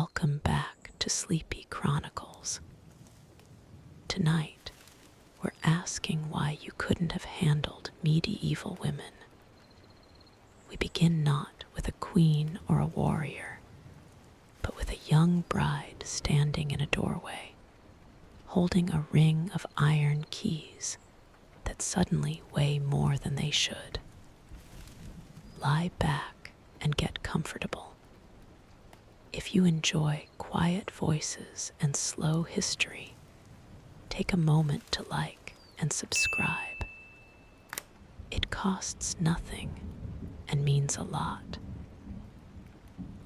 Welcome back to Sleepy Chronicles. Tonight, we're asking why you couldn't have handled medieval women. We begin not with a queen or a warrior, but with a young bride standing in a doorway, holding a ring of iron keys that suddenly weigh more than they should. Lie back and get comfortable. If you enjoy quiet voices and slow history, take a moment to like and subscribe. It costs nothing and means a lot.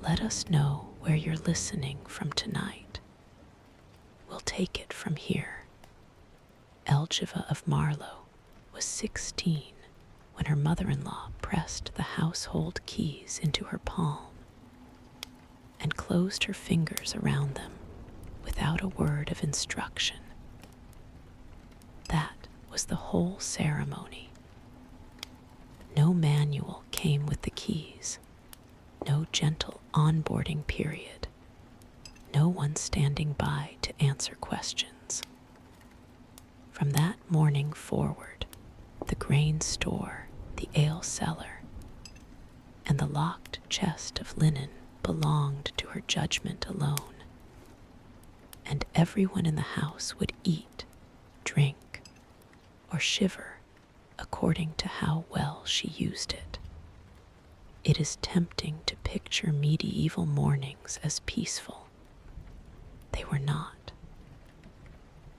Let us know where you're listening from tonight. We'll take it from here. Elgiva of Marlow was 16 when her mother-in-law pressed the household keys into her palm and closed her fingers around them without a word of instruction. That was the whole ceremony. No manual came with the keys, no gentle onboarding period, no one standing by to answer questions. From that morning forward, the grain store, the ale cellar, and the locked chest of linen belonged to her judgment alone, and everyone in the house would eat, drink, or shiver according to how well she used it. It is tempting to picture medieval mornings as peaceful. They were not.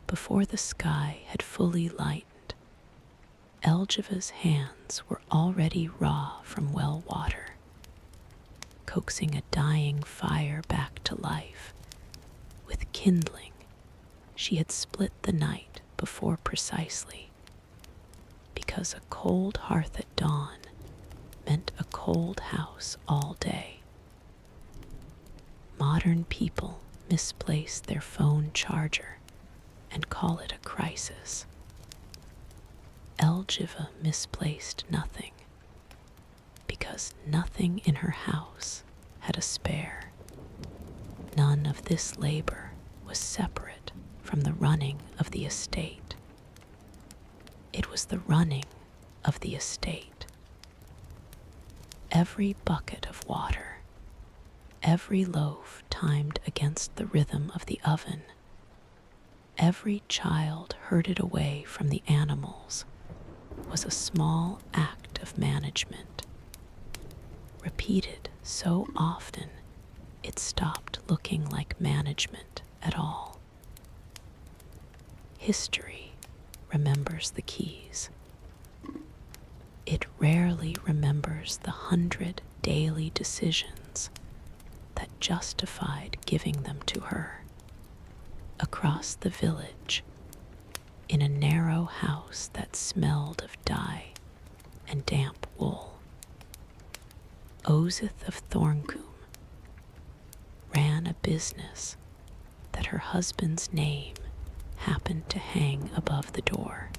Before the sky had fully lightened, Elgiva's hands were already raw from well water, coaxing a dying fire back to life. With kindling, she had split the night before precisely, because a cold hearth at dawn meant a cold house all day. Modern people misplace their phone charger and call it a crisis. Elgiva misplaced nothing, because nothing in her house had a spare. None of this labor was separate from the running of the estate. It was the running of the estate. Every bucket of water, every loaf timed against the rhythm of the oven, every child herded away from the animals was a small act of management, repeated so often it stopped looking like management at all. History remembers the keys. It rarely remembers the 100 daily decisions that justified giving them to her. Across the village, in a narrow house that smelled of dye and damp wool, Ozith of Thorncombe ran a business that her husband's name happened to hang above the door.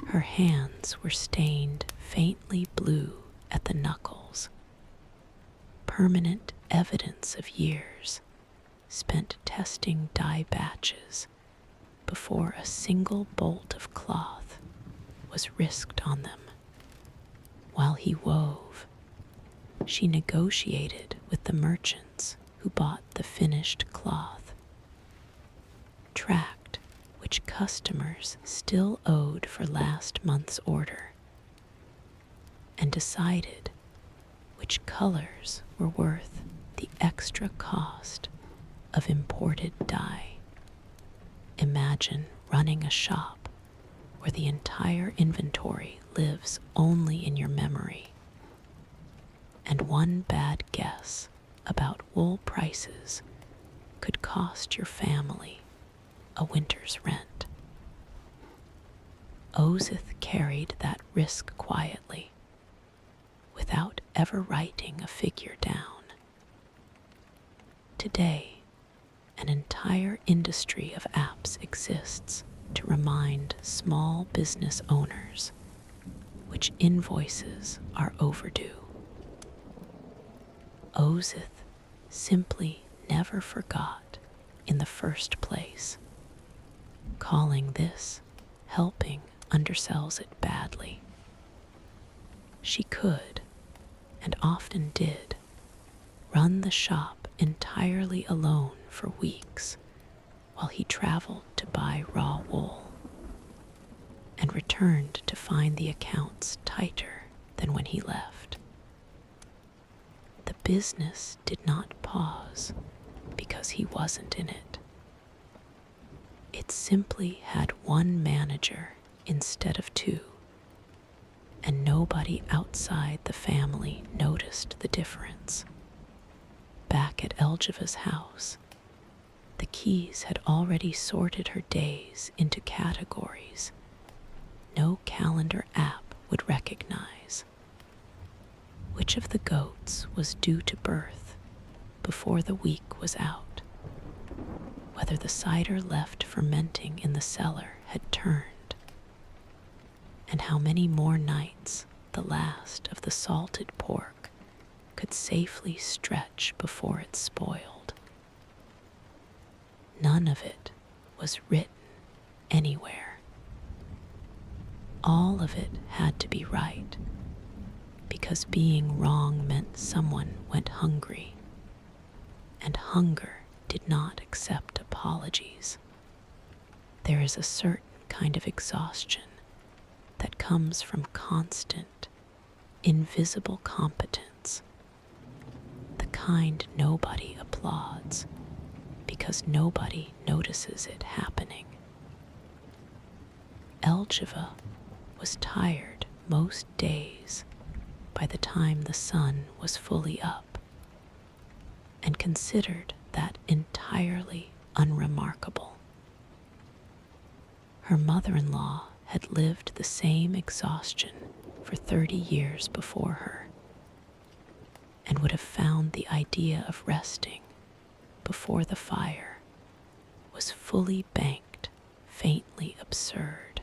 Her hands were stained faintly blue at the knuckles, permanent evidence of years spent testing dye batches before a single bolt of cloth was risked on them. While he wove, she negotiated with the merchants who bought the finished cloth, tracked which customers still owed for last month's order, and decided which colors were worth the extra cost of imported dye. Imagine running a shop where the entire inventory lives only in your memory, and one bad guess about wool prices could cost your family a winter's rent. Ozith carried that risk quietly, without ever writing a figure down. Today, an entire industry of apps exists to remind small business owners which invoices are overdue. Ozith simply never forgot in the first place. Calling this helping undersells it badly. She could, and often did, run the shop entirely alone for weeks while he traveled to buy raw wool, and returned to find the accounts tighter than when he left. The business did not pause because he wasn't in it. It simply had one manager instead of two, and nobody outside the family noticed the difference. Back at Elgiva's house, the keys had already sorted her days into categories no calendar app would recognize. Which of the goats was due to birth before the week was out? Whether the cider left fermenting in the cellar had turned, and how many more nights the last of the salted pork could safely stretch before it spoiled. None of it was written anywhere. All of it had to be right, because being wrong meant someone went hungry, and hunger did not accept apologies. There is a certain kind of exhaustion that comes from constant, invisible competence, the kind nobody applauds because nobody notices it happening. Elgiva was tired most days by the time the sun was fully up, and considered that entirely unremarkable. Her mother-in-law had lived the same exhaustion for 30 years before her, and would have found the idea of resting before the fire was fully banked faintly absurd.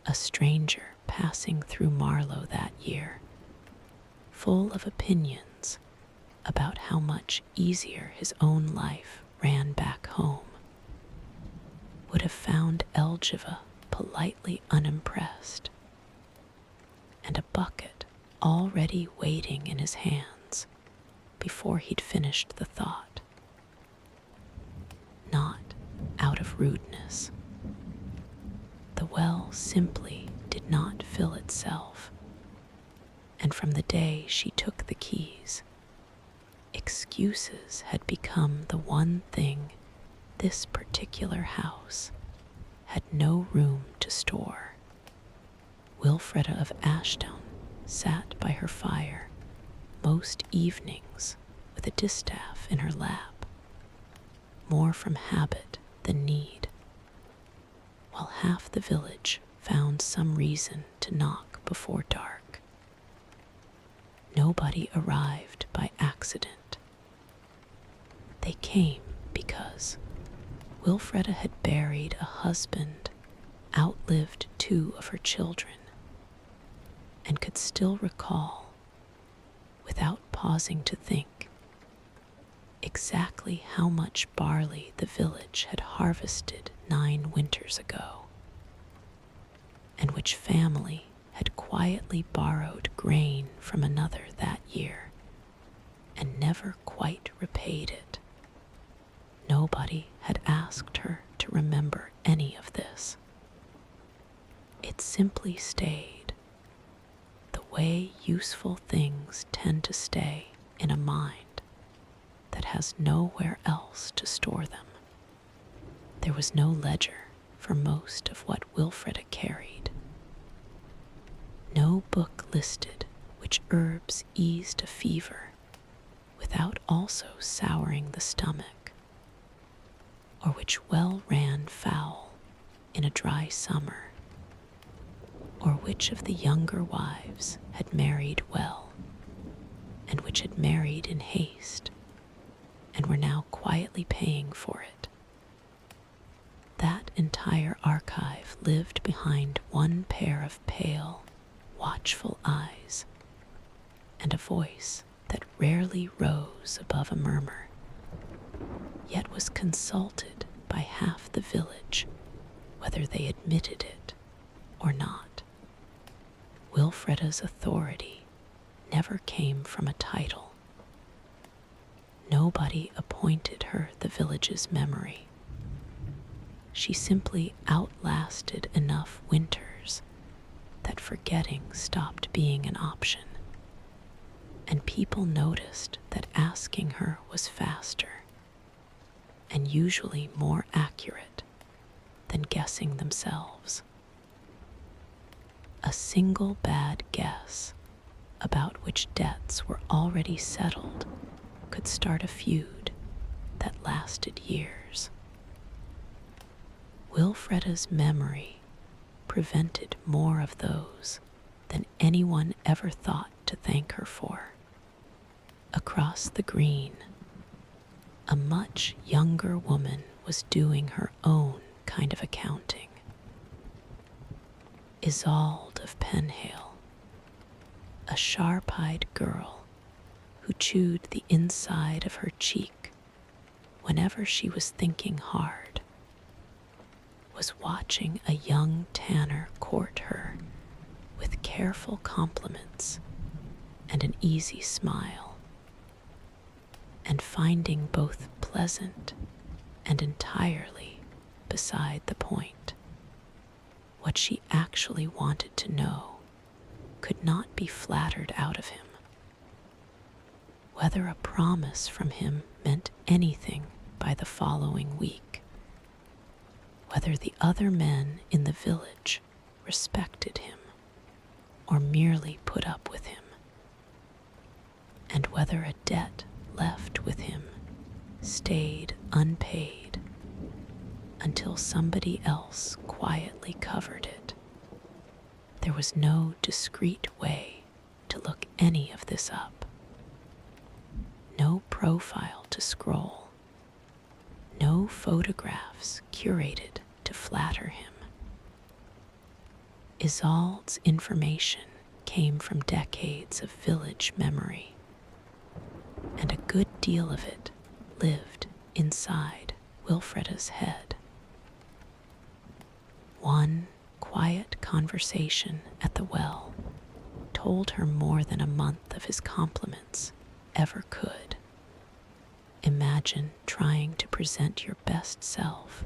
A stranger passing through Marlow that year, full of opinions about how much easier his own life ran back home, would have found Elgiva politely unimpressed, and a bucket already waiting in his hands before he'd finished the thought. Not out of rudeness. The well simply did not fill itself, and from the day she took the keys, excuses had become the one thing this particular house had no room to store. Wilfreda of Ashdown sat by her fire most evenings with a distaff in her lap, more from habit than need, while half the village found some reason to knock before dark. Nobody arrived by accident. They came because Wilfreda had buried a husband, outlived 2 of her children, and could still recall, without pausing to think, exactly how much barley the village had harvested 9 winters ago, and which family had quietly borrowed grain from another that year and never quite repaid it. Nobody had asked her to remember any of this. It simply stayed, the way useful things tend to stay in a mind that has nowhere else to store them. There was no ledger for most of what Wilfreda carried. No book listed which herbs eased a fever without also souring the stomach, or which well ran foul in a dry summer, or which of the younger wives had married well, and which had married in haste, and were now quietly paying for it. That entire archive lived behind one pair of pale, watchful eyes, and a voice that rarely rose above a murmur, yet was consulted by half the village, whether they admitted it or not. Wilfreda's authority never came from a title. Nobody appointed her the village's memory. She simply outlasted enough winters that forgetting stopped being an option, and people noticed that asking her was faster and usually more accurate than guessing themselves. A single bad guess about which debts were already settled could start a feud that lasted years. Wilfreda's memory prevented more of those than anyone ever thought to thank her for. Across the green, a much younger woman was doing her own kind of accounting. Isolde of Penhale, a sharp-eyed girl who chewed the inside of her cheek whenever she was thinking hard, was watching a young tanner court her with careful compliments and an easy smile, and finding both pleasant and entirely beside the point. What she actually wanted to know could not be flattered out of him. Whether a promise from him meant anything by the following week, whether the other men in the village respected him or merely put up with him, and whether a debt left with him stayed unpaid until somebody else quietly covered it. There was no discreet way to look any of this up. No profile to scroll. No photographs curated to flatter him. Isolde's information came from decades of village memory, and a good deal of it lived inside Wilfreda's head. One quiet conversation at the well told her more than a month of his compliments ever could. Imagine trying to present your best self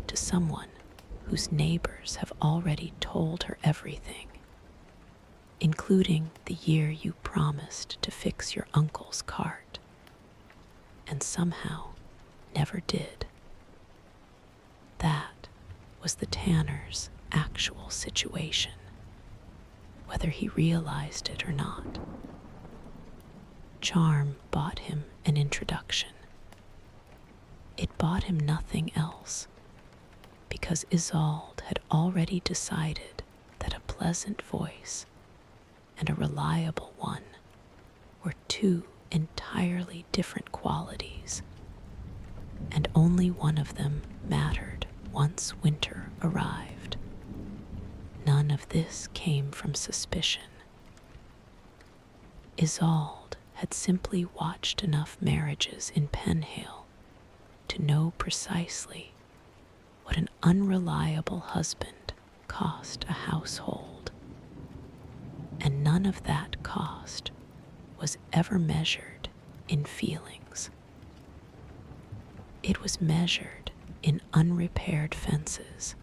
to someone whose neighbors have already told her everything, including the year you promised to fix your uncle's cart, and somehow never did. That was the tanner's actual situation, whether he realized it or not. Charm bought him an introduction. It bought him nothing else, because Isolde had already decided that a pleasant voice and a reliable one were two entirely different qualities, and only one of them mattered once winter arrived. None of this came from suspicion. Isolde had simply watched enough marriages in Penhale to know precisely what an unreliable husband cost a household, and none of that cost was ever measured in feelings. It was measured in unrepaired fences,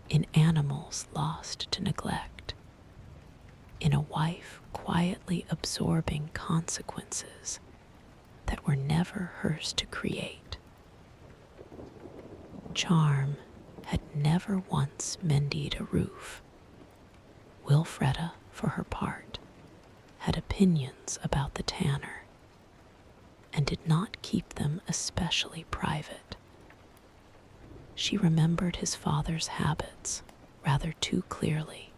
in animals lost to neglect, in a wife quietly absorbing consequences that were never hers to create. Charm had never once mended a roof. Wilfreda, for her part, had opinions about the tanner, and did not keep them especially private. She remembered his father's habits rather too clearly,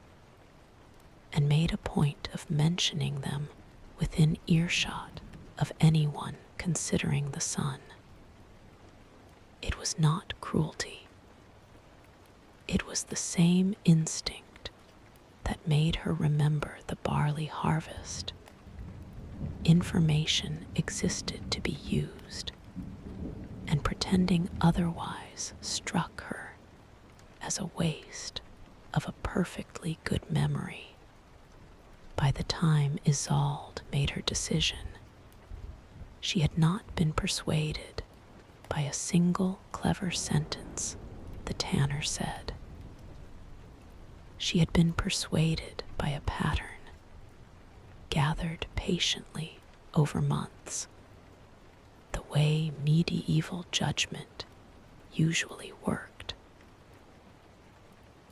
and made a point of mentioning them within earshot of anyone considering the son. It was not cruelty. It was the same instinct that made her remember the barley harvest, information existed to be used, and pretending otherwise struck her as a waste of a perfectly good memory. By the time Isolde made her decision, she had not been persuaded by a single clever sentence the tanner said. She had been persuaded by a pattern, gathered patiently over months, the way medieval judgment usually worked.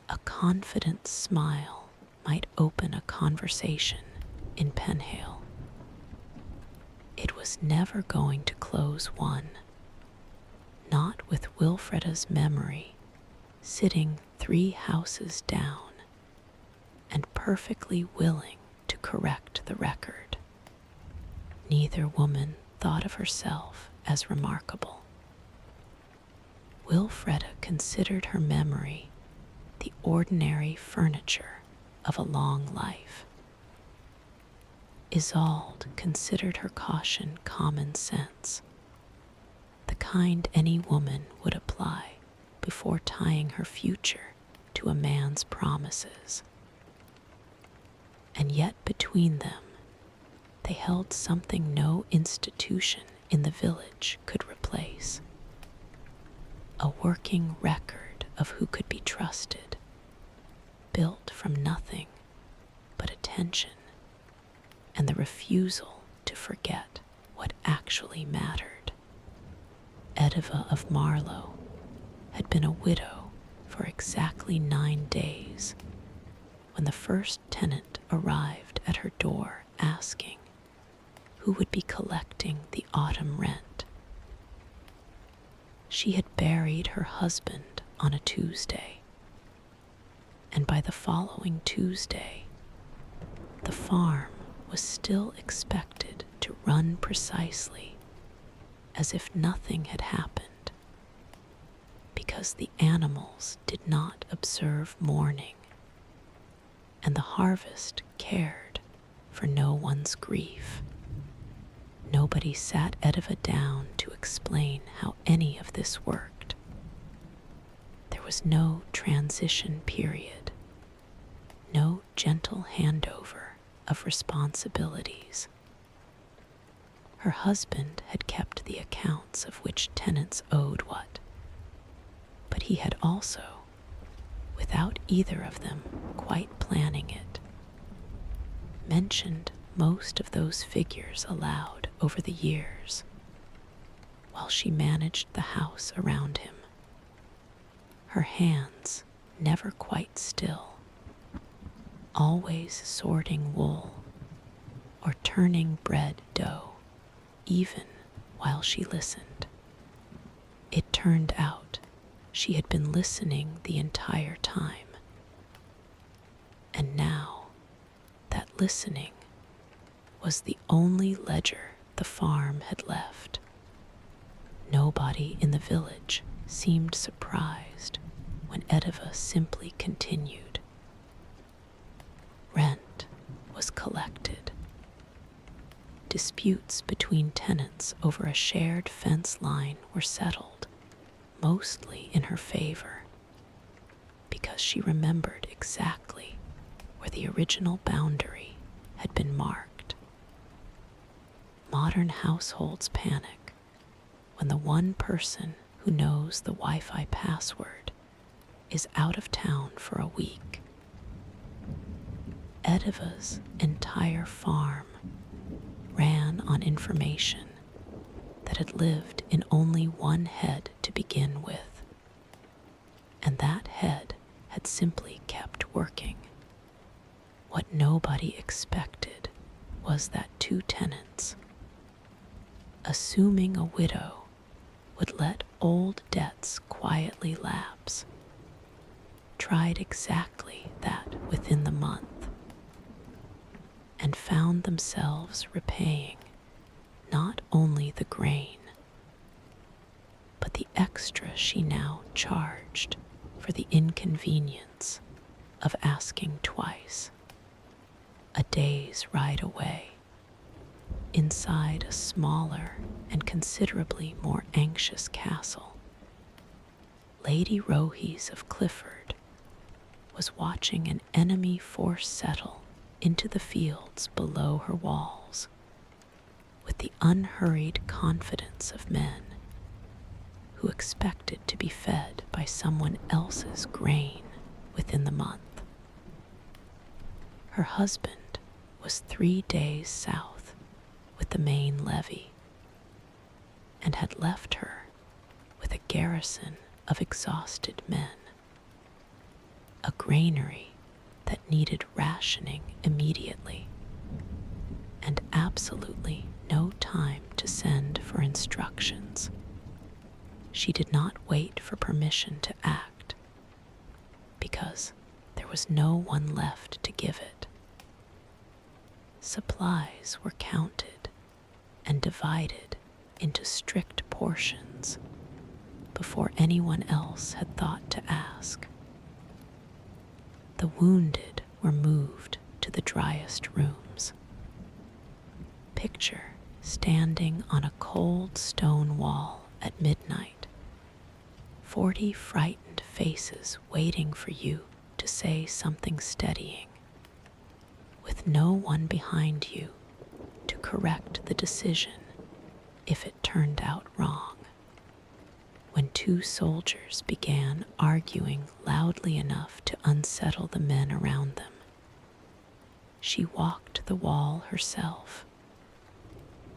A confident smile might open a conversation in Penhale. It was never going to close one, not with Wilfreda's memory sitting 3 houses down and perfectly willing to correct the record. Neither woman thought of herself as remarkable. Wilfreda considered her memory the ordinary furniture of a long life. Isolde considered her caution common sense, the kind any woman would apply before tying her future to a man's promises. And yet between them, they held something no institution in the village could replace. A working record of who could be trusted, built from nothing but attention and the refusal to forget what actually mattered. Ediva of Marlow had been a widow for exactly 9 days when the first tenant arrived at her door asking who would be collecting the autumn rent. She had buried her husband on a Tuesday, and by the following Tuesday, the farm was still expected to run precisely as if nothing had happened, because the animals did not observe mourning, and the harvest cared for no one's grief. Nobody sat Ediva down to explain how any of this worked. There was no transition period, no gentle handover of responsibilities. Her husband had kept the accounts of which tenants owed what, but he had also, without either of them quite planning it, mentioned most of those figures aloud over the years, while she managed the house around him, her hands never quite still, always sorting wool or turning bread dough, even while she listened. It turned out she had been listening the entire time, and now that listening was the only ledger the farm had left. Nobody in the village seemed surprised when Ediva simply continued. Rent was collected. Disputes between tenants over a shared fence line were settled, mostly in her favor, because she remembered exactly where the original boundary had been marked. Modern households panic when the one person who knows the Wi-Fi password is out of town for a week. Ediva's entire farm ran on information that had lived in only one head to begin with, and that head had simply kept working. What nobody expected was that 2 tenants, assuming a widow would let old debts quietly lapse, tried exactly that within the month, and found themselves repaying not only the grain, but the extra she now charged for the inconvenience of asking twice, a day's ride away. inside a smaller and considerably more anxious castle, Lady Rohys of Clifford was watching an enemy force settle into the fields below her walls with the unhurried confidence of men who expected to be fed by someone else's grain within the month. Her husband was 3 days south with the main levy and had left her with a garrison of exhausted men, a granary that needed rationing immediately, and absolutely no time to send for instructions. She did not wait for permission to act, because there was no one left to give it. Supplies were counted and divided into strict portions before anyone else had thought to ask. The wounded were moved to the driest rooms. Picture standing on a cold stone wall at midnight, 40 frightened faces waiting for you to say something steadying, with no one behind you to correct the decision if it turned out wrong. When 2 soldiers began arguing loudly enough to unsettle the men around them, she walked the wall herself,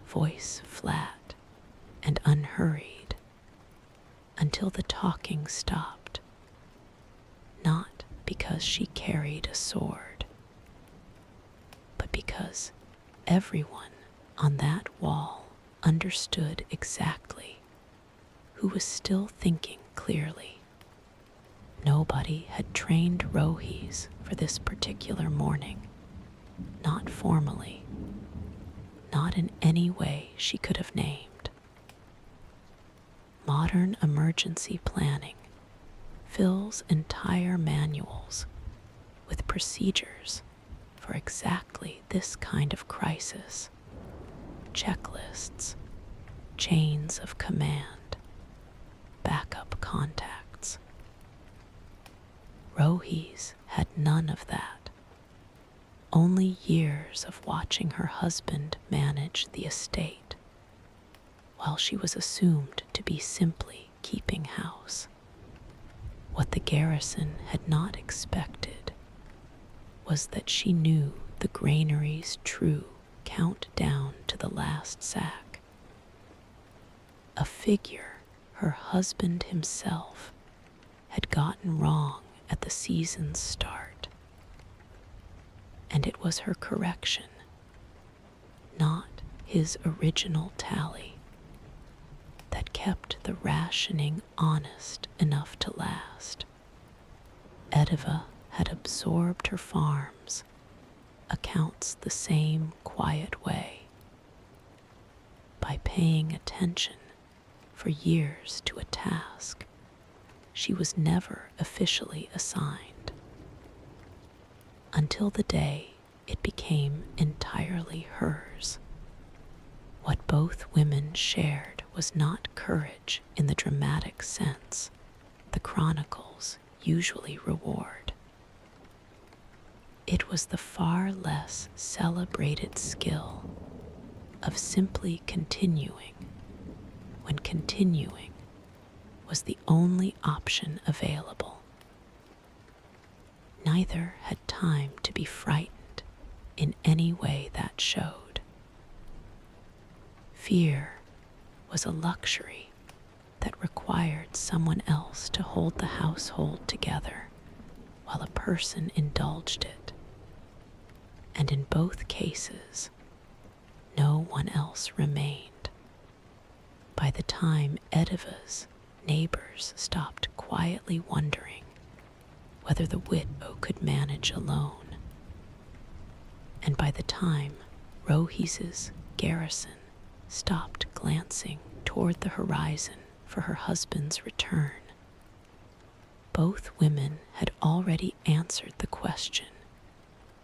voice flat and unhurried, until the talking stopped, not because she carried a sword, but because everyone on that wall understood exactly who was still thinking clearly. Nobody had trained Rohys for this particular morning, not formally, not in any way she could have named. Modern emergency planning fills entire manuals with procedures for exactly this kind of crisis: checklists, chains of command, backup contacts. Rohys had none of that. Only years of watching her husband manage the estate, while she was assumed to be simply keeping house. What the garrison had not expected was that she knew the granary's true countdown to the last sack, a figure her husband himself had gotten wrong at the season's start. And it was her correction, not his original tally, that kept the rationing honest enough to last. Edива had absorbed her farm's accounts the same quiet way, by paying attention for years to a task she was never officially assigned, until the day it became entirely hers. What both women shared was not courage in the dramatic sense the chronicles usually reward. It was the far less celebrated skill of simply continuing when continuing was the only option available. Neither had time to be frightened in any way that showed. Fear was a luxury that required someone else to hold the household together while a person indulged it. And in both cases, no one else remained. By the time Ediva's neighbors stopped quietly wondering whether the widow could manage alone, and by the time Rohys's garrison stopped glancing toward the horizon for her husband's return, both women had already answered the question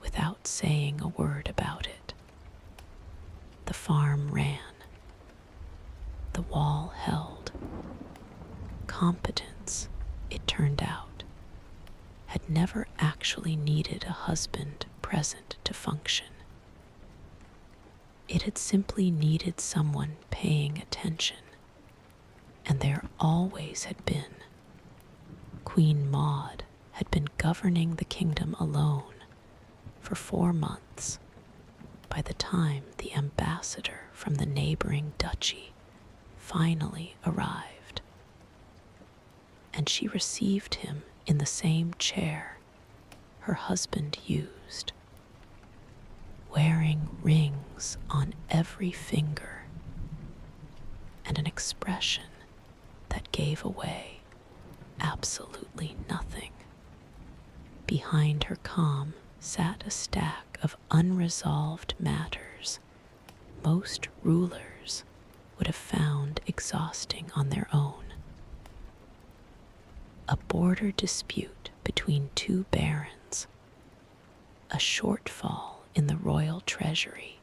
without saying a word about it. The farm ran. The wall held. Competence, it turned out, had never actually needed a husband present to function. It had simply needed someone paying attention, and there always had been. Queen Maud had been governing the kingdom alone for 4 months by the time the ambassador from the neighboring duchy finally arrived, and she received him in the same chair her husband used, wearing rings on every finger and an expression that gave away absolutely nothing. Behind her calm sat a stack of unresolved matters most rulers would have found exhausting on their own. A border dispute between 2 barons, a shortfall in the royal treasury,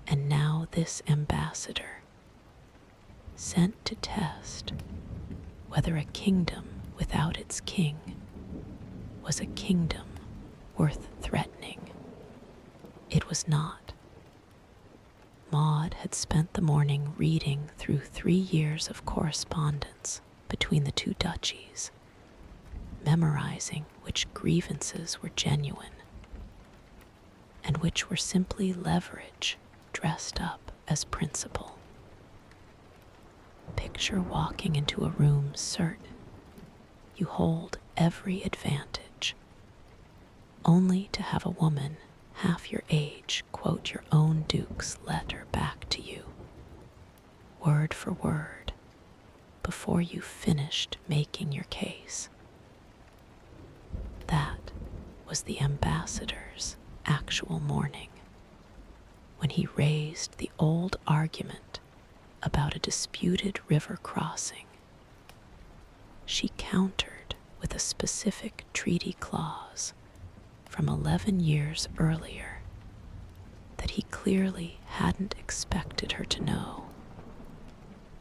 and now this ambassador, sent to test whether a kingdom without its king was a kingdom worth threatening. It was not. Maud had spent the morning reading through 3 years of correspondence between the 2 duchies, memorizing which grievances were genuine and which were simply leverage dressed up as principle. Picture walking into a room certain you hold every advantage, only to have a woman half your age quote your own duke's letter back to you, word for word, before you finished making your case. That was the ambassador's actual morning, when he raised the old argument about a disputed river crossing. She countered with a specific treaty clause from 11 years earlier that he clearly hadn't expected her to know,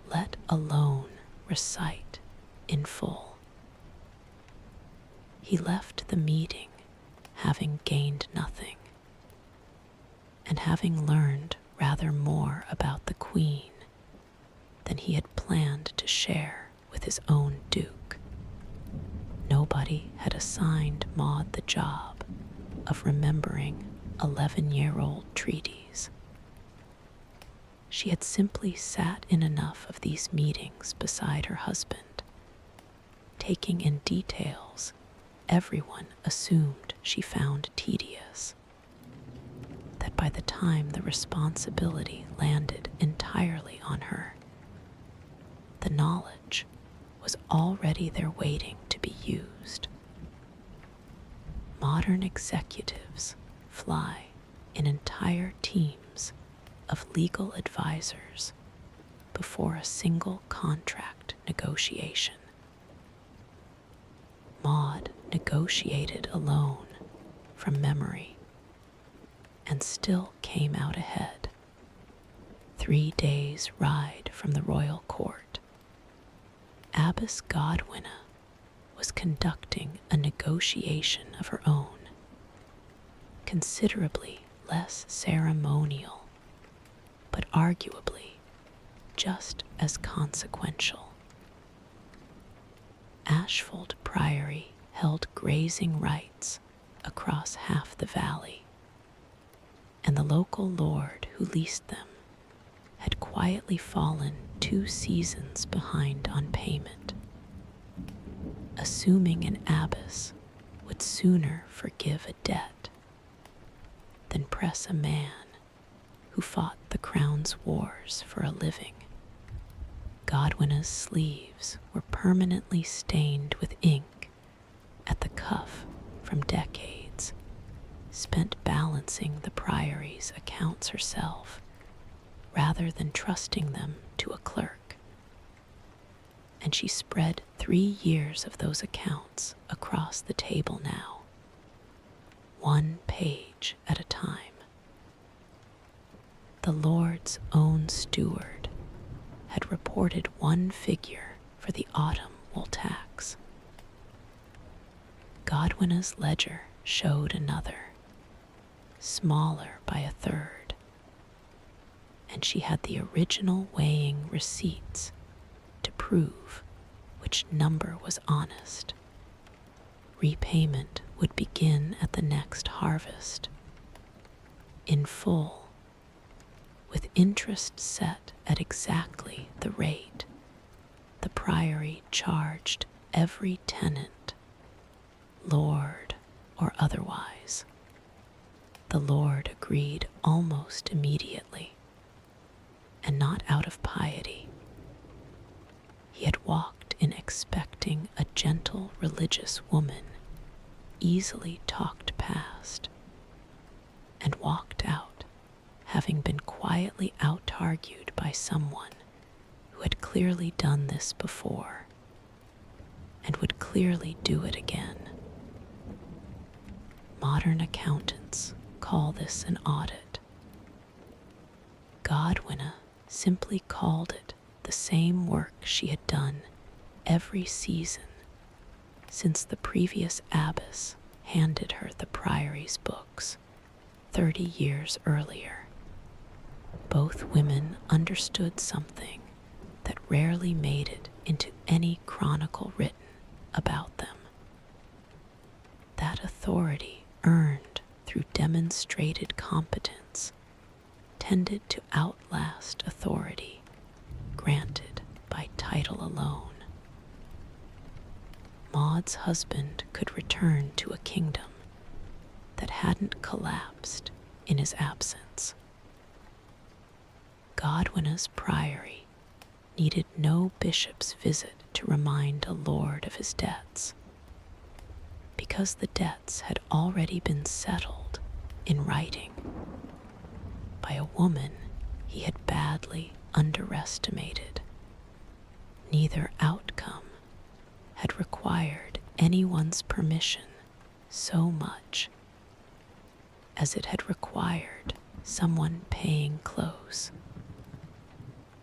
let alone recite in full. He left the meeting having gained nothing, and having learned rather more about the Queen than he had planned to share with his own duke. Nobody had assigned Maud the job of remembering 11-year-old treaties. She had simply sat in enough of these meetings beside her husband, taking in details everyone assumed she found tedious, that by the time the responsibility landed entirely on her, the knowledge was already there waiting to be used. Modern executives fly in entire teams of legal advisors before a single contract negotiation. Maud negotiated alone from memory and still came out ahead. 3 days' ride from the royal court, Abbess Godwinna was conducting a negotiation of her own, considerably less ceremonial, but arguably just as consequential. Ashfold Priory held grazing rights across half the valley, and the local lord who leased them had quietly fallen 2 seasons behind on payment, assuming an abbess would sooner forgive a debt than press a man who fought the crown's wars for a living. Godwinna's sleeves were permanently stained with ink at the cuff from decades spent balancing the priory's accounts herself rather than trusting them to a clerk. And she spread 3 years of those accounts across the table now, 1 page at a time. The Lord's own steward had reported one figure for the autumn wool tax. Godwina's ledger showed another, smaller by a third, and she had the original weighing receipts to prove which number was honest. Repayment would begin at the next harvest, in full, with interest set at exactly the rate the priory charged every tenant, lord or otherwise. The lord agreed almost immediately, and not out of piety. He had walked in expecting a gentle religious woman easily talked past, and walked out having been quietly out-argued by someone who had clearly done this before and would clearly do it again. Modern accountants call this an audit. Godwina simply called it the same work she had done every season since the previous abbess handed her the priory's books 30 years earlier. Both women understood something that rarely made it into any chronicle written about them. That authority earned through demonstrated competence tended to outlast authority granted by title alone. Maud's husband could return to a kingdom that hadn't collapsed in his absence. Godwina's priory needed no bishop's visit to remind a lord of his debts, because the debts had already been settled in writing by a woman he had badly underestimated. Neither outcome had required anyone's permission so much as it had required someone paying close,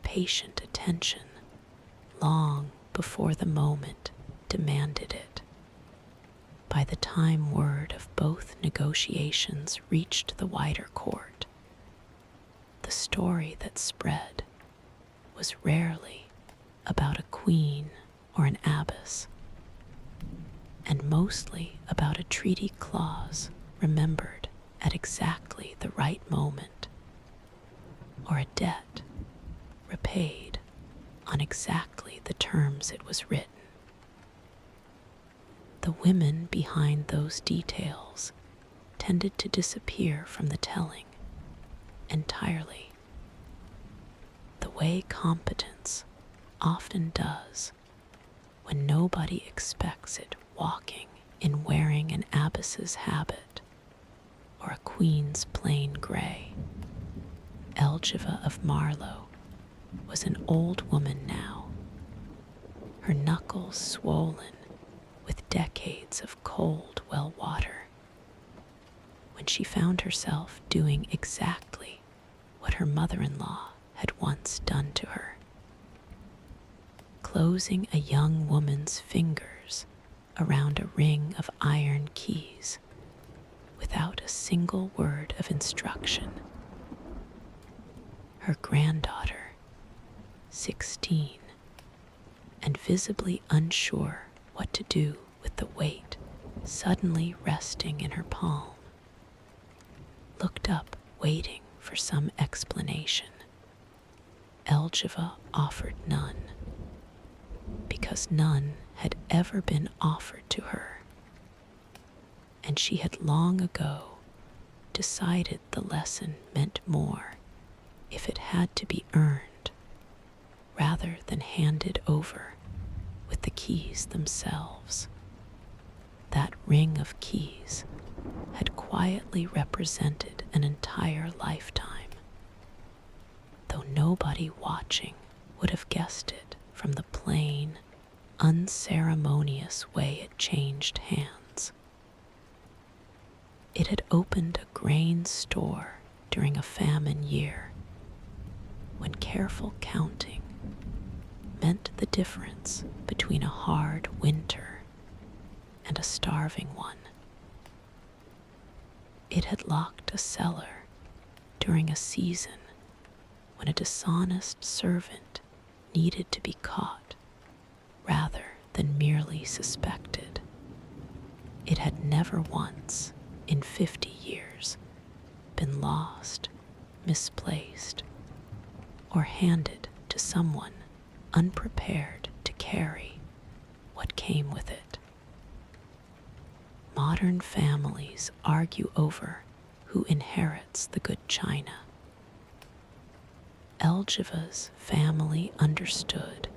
patient attention long before the moment demanded it. By the time word of both negotiations reached the wider court, the story that spread was rarely about a queen or an abbess, and mostly about a treaty clause remembered at exactly the right moment, or a debt repaid on exactly the terms it was written. The women behind those details tended to disappear from the telling entirely, the way competence often does when nobody expects it, walking in wearing an abbess's habit or a queen's plain gray. Elgiva of Marlow was an old woman now, her knuckles swollen with decades of cold well water, when she found herself doing exactly what her mother-in-law had once done to her, closing a young woman's fingers around a ring of iron keys without a single word of instruction. Her granddaughter, 16, and visibly unsure what to do with the weight suddenly resting in her palm, looked up waiting for some explanation. Elgiva offered none, because none had ever been offered to her, and she had long ago decided the lesson meant more if it had to be earned rather than handed over with the keys themselves. That ring of keys had quietly represented an entire lifetime, though nobody watching would have guessed it from the plain, unceremonious way it changed hands. It had opened a grain store during a famine year when careful counting meant the difference between a hard winter and a starving one. It had locked a cellar during a season when a dishonest servant needed to be caught rather than merely suspected. It had never once, in 50 years, been lost, misplaced, or handed to someone unprepared to carry what came with it. Modern families argue over who inherits the good china. Elgiva's family understood,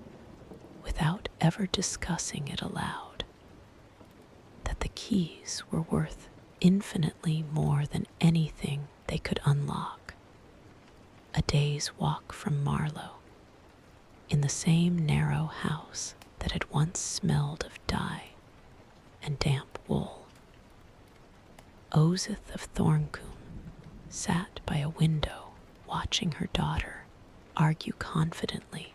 without ever discussing it aloud, that the keys were worth infinitely more than anything they could unlock. A day's walk from Marlow, in the same narrow house that had once smelled of dye and damp wool, Ozith of Thorncombe sat by a window watching her daughter argue confidently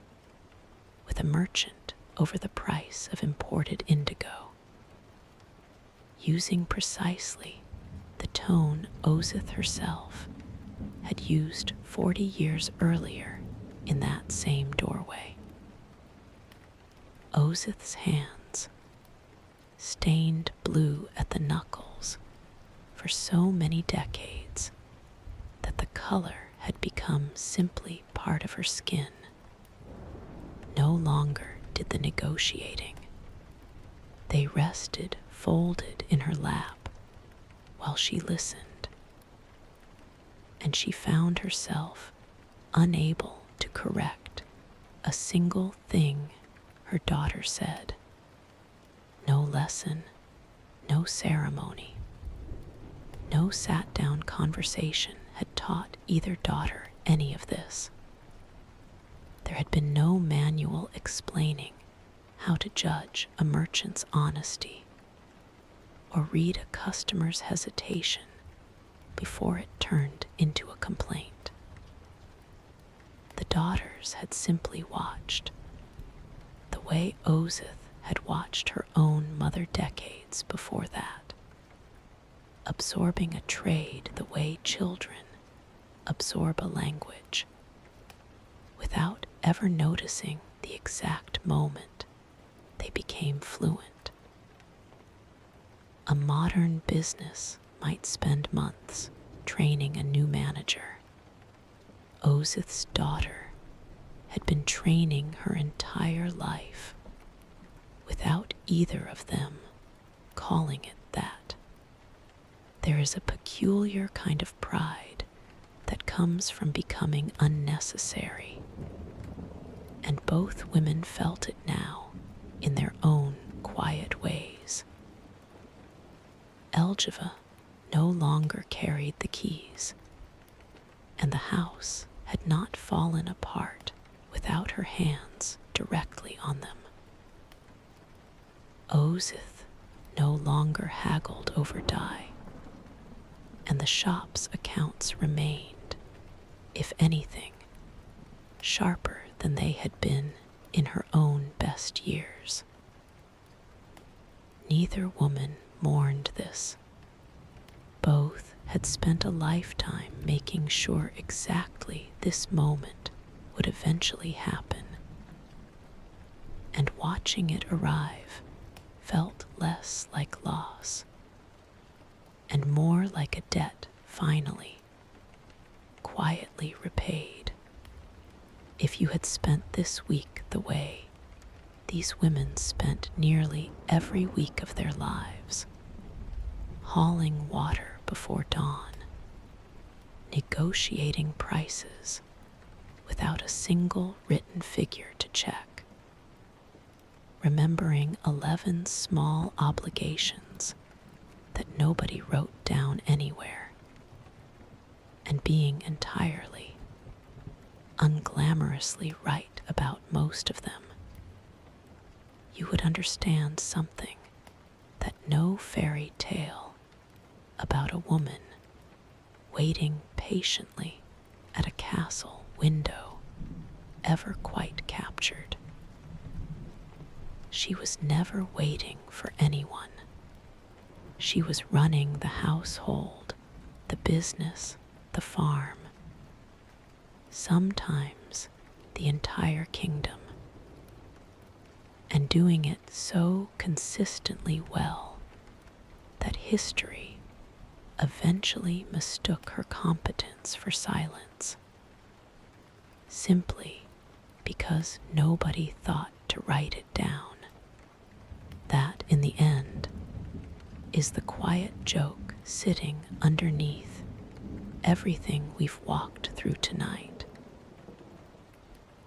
with a merchant over the price of imported indigo, using precisely the tone Ozith herself had used 40 years earlier in that same doorway. Ozith's hands, stained blue at the knuckles for so many decades that the color had become simply part of her skin, no longer did the negotiating. They rested folded in her lap while she listened, and she found herself unable to correct a single thing her daughter said. No lesson, no ceremony, no sat-down conversation had taught either daughter any of this. There had been no manual explaining how to judge a merchant's honesty or read a customer's hesitation before it turned into a complaint. The daughters had simply watched, the way Ozith had watched her own mother decades before that, absorbing a trade the way children absorb a language, without ever noticing the exact moment they became fluent. A modern business might spend months training a new manager. Ozith's daughter had been training her entire life without either of them calling it that. There is a peculiar kind of pride that comes from becoming unnecessary, and both women felt it now in their own quiet ways. Elgiva no longer carried the keys, and the house had not fallen apart without her hands directly on them. Ozith no longer haggled over dye, and the shop's accounts remained, if anything, sharper than they had been in her own best years. Neither woman mourned this. Both had spent a lifetime making sure exactly this moment would eventually happen, and watching it arrive felt less like loss and more like a debt finally, quietly repaid. If you had spent this week the way these women spent nearly every week of their lives, hauling water before dawn, negotiating prices without a single written figure to check, remembering 11 small obligations that nobody wrote down anywhere, and being entirely, unglamorously right about most of them, you would understand something that no fairy tale about a woman waiting patiently at a castle window ever quite captured. She was never waiting for anyone. She was running the household, the business, the farm, sometimes the entire kingdom, and doing it so consistently well that history eventually mistook her competence for silence, simply because nobody thought to write it down. That, in the end, is the quiet joke sitting underneath everything we've walked through tonight.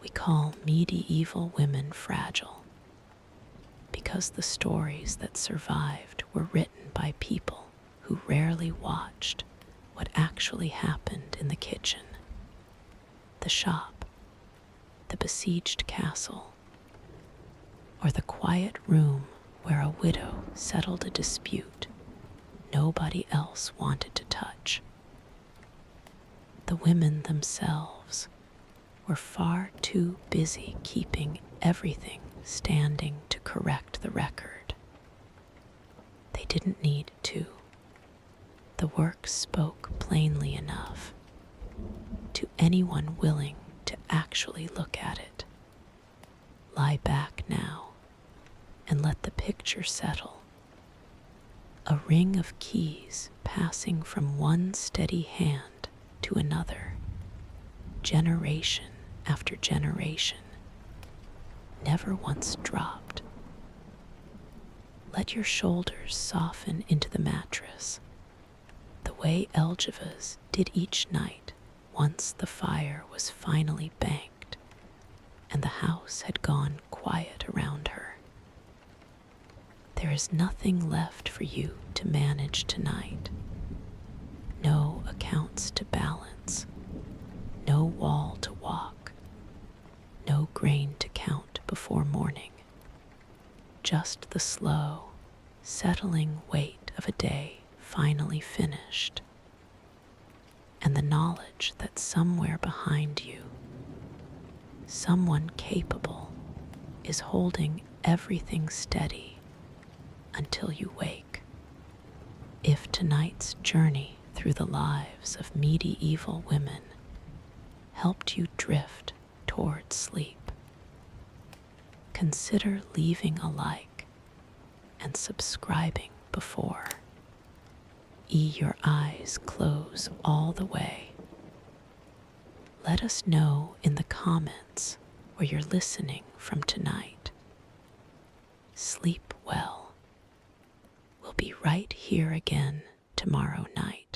We call medieval women fragile because the stories that survived were written by people who rarely watched what actually happened in the kitchen, the shop, the besieged castle, or the quiet room where a widow settled a dispute nobody else wanted to touch. The women themselves were far too busy keeping everything standing to correct the record. They didn't need to. The work spoke plainly enough to anyone willing to actually look at it. Lie back now and let the picture settle. A ring of keys passing from one steady hand to another, generation after generation, never once dropped. Let your shoulders soften into the mattress, the way Elgiva's did each night once the fire was finally banked and the house had gone quiet around her. There is nothing left for you to manage tonight. No accounts to balance, no wall to walk, no grain to count before morning. Just the slow, settling weight of a day finally finished, and the knowledge that somewhere behind you, someone capable is holding everything steady until you wake. If tonight's journey through the lives of medieval women helped you drift toward sleep, consider leaving a like and subscribing before. Your eyes close all the way. Let us know in the comments where you're listening from tonight. Sleep well. We'll be right here again tomorrow night.